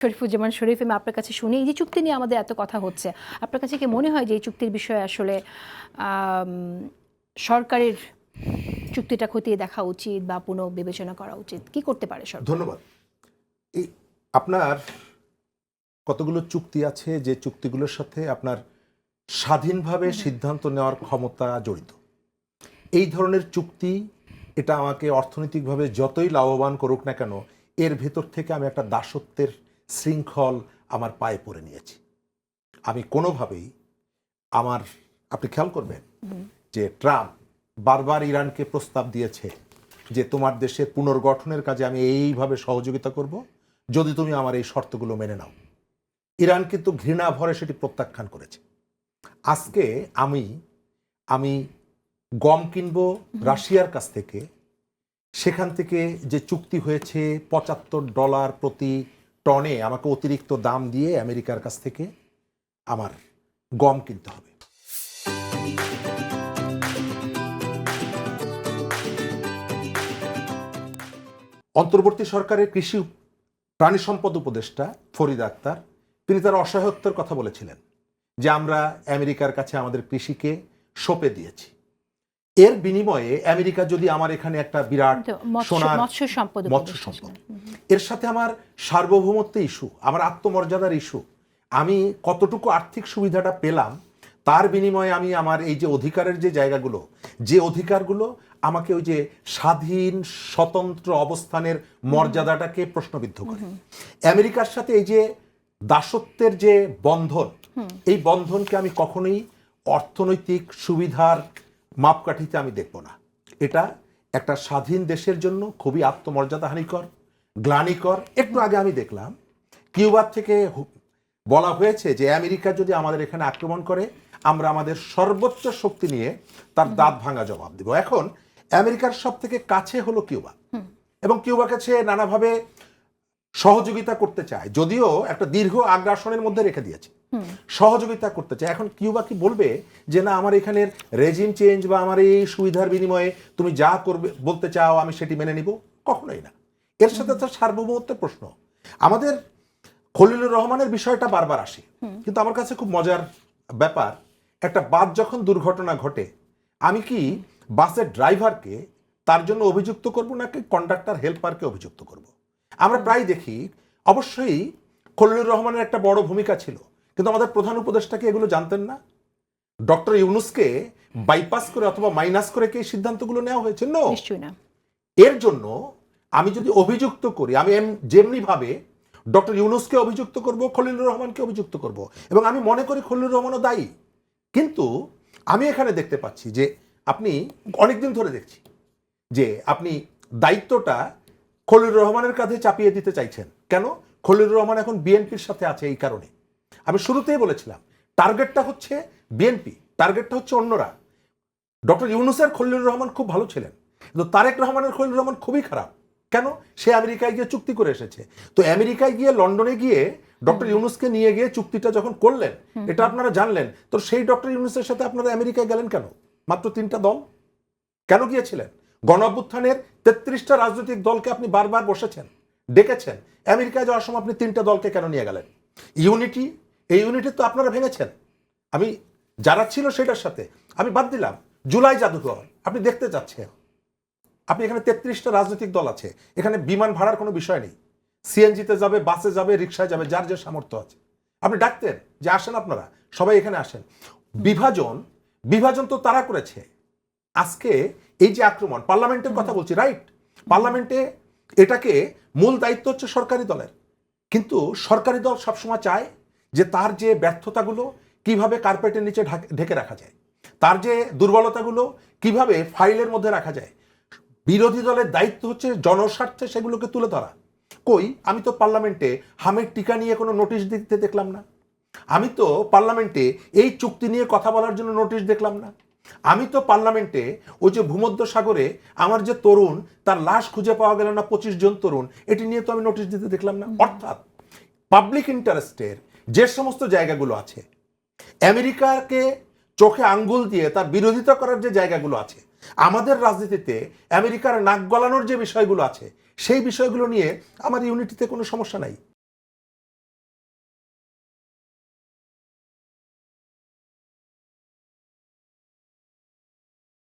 শরীফুজ্জামান শরীফ, আমি আপনার কাছে শুনি, এই যে চুক্তি নিয়ে আমাদের এত কথা হচ্ছে, আপনার কাছে কি মনে হয় যে এই চুক্তির বিষয়ে আসলে সরকারের চুক্তিটা খতিয়ে দেখা উচিত বা পুনঃবিবেচনা করা উচিত? কি করতে পারে সরকার? ধন্যবাদ। এই আপনার কতগুলো চুক্তি আছে যে চুক্তিগুলোর সাথে আপনার স্বাধীনভাবে সিদ্ধান্ত নেওয়ার ক্ষমতা জড়িত। এই ধরনের চুক্তি এটা আমাকে অর্থনৈতিকভাবে যতই লাভবান করুক না কেন, এর ভেতর থেকে আমি একটা দাসত্বের শৃঙ্খল আমার পায়ে পড়ে নিয়েছি। আমি কোনোভাবেই আপনি খেয়াল করবেন যে ট্রাম্প বারবার ইরানকে প্রস্তাব দিয়েছে যে তোমার দেশের পুনর্গঠনের কাজে আমি এইভাবে সহযোগিতা করব যদি তুমি আমার এই শর্তগুলো মেনে নাও। ইরান কিন্তু ঘৃণা ভরে সেটি প্রত্যাখ্যান করেছে। আজকে আমি গম কিনবো রাশিয়ার কাছ থেকে, সেখান থেকে যে চুক্তি হয়েছে $75 প্রতি টনে আমাকে অতিরিক্ত দাম দিয়ে আমেরিকার কাছ থেকে আমার গম কিনতে হবে। অন্তর্বর্তী সরকারের কৃষি প্রাণী সম্পদ উপদেষ্টা ফরিদ আক্তার তিনি তার অসহায়ত্বের কথা বলেছিলেন যে আমরা আমেরিকার কাছে আমাদের কৃষিকে সঁপে দিয়েছি। এর বিনিময়ে আমেরিকা যদি আমার এখানে একটা বিরাট সোনার মৎস্য সম্পদ, এর সাথে আমার সার্বভৌমত্ব ইস্যু, আমার আত্মমর্যাদার ইস্যু, আমি কতটুকু আর্থিক সুবিধাটা পেলাম তার বিনিময়ে আমি আমার এই যে অধিকারের যে জায়গাগুলো, যে অধিকারগুলো আমাকে ওই যে স্বাধীন স্বতন্ত্র অবস্থানের মর্যাদাটাকে প্রশ্নবিদ্ধ করে। আমেরিকার সাথে এই যে দাসত্বের যে বন্ধন, এই বন্ধনকে আমি কখনোই অর্থনৈতিক সুবিধার মাপকাঠিতে আমি দেখব না। এটা একটা স্বাধীন দেশের জন্য খুবই আত্মমর্যাদাহানিকর, গ্লানিকর। একটু আগে আমি দেখলাম কিউবার থেকে বলা হয়েছে যে আমেরিকা যদি আমাদের এখানে আক্রমণ করে আমরা আমাদের সর্বোচ্চ শক্তি নিয়ে তার দাঁত ভাঙা জবাব দেব। এখন আমেরিকার সব থেকে কাছে হলো কিউবা, এবং কিউবা কাছে নানাভাবে সহযোগিতা করতে চায়, যদিও একটা দীর্ঘ আগ্রাসনের মধ্যে রেখে দিয়েছে, সহযোগিতা করতে চায়। এখন কিউবা কি বলবে যে না আমার এখানের রেজিম চেঞ্জ বা আমার এই সুবিধার বিনিময়ে তুমি যা করবে বলতে চাও আমি সেটি মেনে নিব? কখনোই না। এর সাথে তার সার্বভৌমত্বের প্রশ্ন। আমাদের খলিলুর রহমানের বিষয়টা বারবার আসে, কিন্তু আমার কাছে খুব মজার ব্যাপার, একটা বাস যখন দুর্ঘটনা ঘটে আমি কি বাসের ড্রাইভারকে তার জন্য অভিযুক্ত করব নাকি কন্ডাক্টর হেল্পারকে অভিযুক্ত করব? আমরা প্রায় দেখি, অবশ্যই খলিলুর রহমানের একটা বড় ভূমিকা ছিল, কিন্তু আমাদের প্রধান উপদেষ্টাকে এগুলো জানতেন না? ডক্টর ইউনুসকে বাইপাস করে অথবা মাইনাস করে কি সিদ্ধান্তগুলো নেওয়া হয়েছে? না। এর জন্য আমি যদি অভিযুক্ত করি, আমি যেমনি ভাবে ডক্টর ইউনুসকে অভিযুক্ত করব, খলিলুর রহমানকে অভিযুক্ত করব, এবং আমি মনে করি খলিলুর রহমানও দায়ী। কিন্তু আমি এখানে দেখতে পাচ্ছি যে আপনি অনেকদিন ধরে দেখছি যে আপনি দায়িত্বটা খলিলুর রহমানের কাঁধে চাপিয়ে দিতে চাইছেন। কেন? খলিলুর রহমান এখন বিএনপির সাথে আছে। এই কারণে আমি শুরুতেই বলেছিলাম টার্গেটটা হচ্ছে বিএনপি, টার্গেটটা হচ্ছে অন্যরা। ডক্টর ইউনুসের খলিলুর রহমান খুব ভালো ছিলেন, কিন্তু তারেক রহমানের খলিলুর রহমান খুবই খারাপ। কেন? সে আমেরিকায় গিয়ে চুক্তি করে এসেছে। তো আমেরিকায় গিয়ে, লন্ডনে গিয়ে ডক্টর ইউনুসকে নিয়ে গিয়ে চুক্তিটা যখন করলেন, এটা আপনারা জানলেন, তো সেই ডক্টর ইউনুসের সাথে আপনারা আমেরিকায় গেলেন কেন? মাত্র 3টা দল কেন গিয়েছিলেন? গণঅভ্যুত্থানের 33টা রাজনৈতিক দলকে আপনি বারবার বসেছেন, ডেকেছেন। আমেরিকায় যাওয়ার সময় আপনি 3টা দলকে কেন নিয়ে গেলেন? ইউনিটি, এই ইউনিটি তো আপনারা ভেঙেছেন। আমি যারা ছিল সেটার সাথে আমি বাদ দিলাম। জুলাই জাদুঘর আপনি দেখতে যাচ্ছেন, আপনি এখানে 33টা রাজনৈতিক দল আছে, এখানে বিমান ভাড়ার কোনো বিষয় নেই, সিএনজিতে যাবে, বাসে যাবে, রিক্সায় যাবে, যার যে সামর্থ্য আছে। আপনি ডাকতেন যে আসেন আপনারা সবাই এখানে আসেন। বিভাজন তো তারা করেছে। আজকে এই যে আক্রমণ, পার্লামেন্টের কথা বলছি, রাইট, পার্লামেন্টে এটাকে মূল দায়িত্ব হচ্ছে সরকারি দলের, কিন্তু সরকারি দল সবসময় চায় যে তার যে ব্যর্থতাগুলো কিভাবে কার্পেটের নিচে ঢেকে রাখা যায়, তার যে দুর্বলতাগুলো কিভাবে ফাইলের মধ্যে রাখা যায়। বিরোধী দলের দায়িত্ব হচ্ছে জনস্বার্থে সেগুলোকে তুলে ধরা। কই, আমি তো পার্লামেন্টে হামের টিকা নিয়ে কোনো নোটিশ দিতে দেখলাম না। আমি তো পার্লামেন্টে এই চুক্তি নিয়ে কথা বলার জন্য নোটিশ দেখলাম না। আমি তো পার্লামেন্টে ওই যে ভূমধ্য সাগরে আমার যে তরুণ তার লাশ খুঁজে পাওয়া গেল না, 25 জন তরুণ, এটি নিয়ে তো আমি নোটিশ দিতে দেখলাম না। অর্থাৎ পাবলিক ইন্টারেস্টের যে সমস্ত জায়গাগুলো আছে, আমেরিকাকে চোখে আঙ্গুল দিয়ে তার বিরোধিতা করার যে জায়গাগুলো আছে, আমাদের রাজনীতিতে আমেরিকার নাক গলানোর যে বিষয়গুলো আছে, সেই বিষয়গুলো নিয়ে আমার ইউনিটিতে কোনো সমস্যা নাই।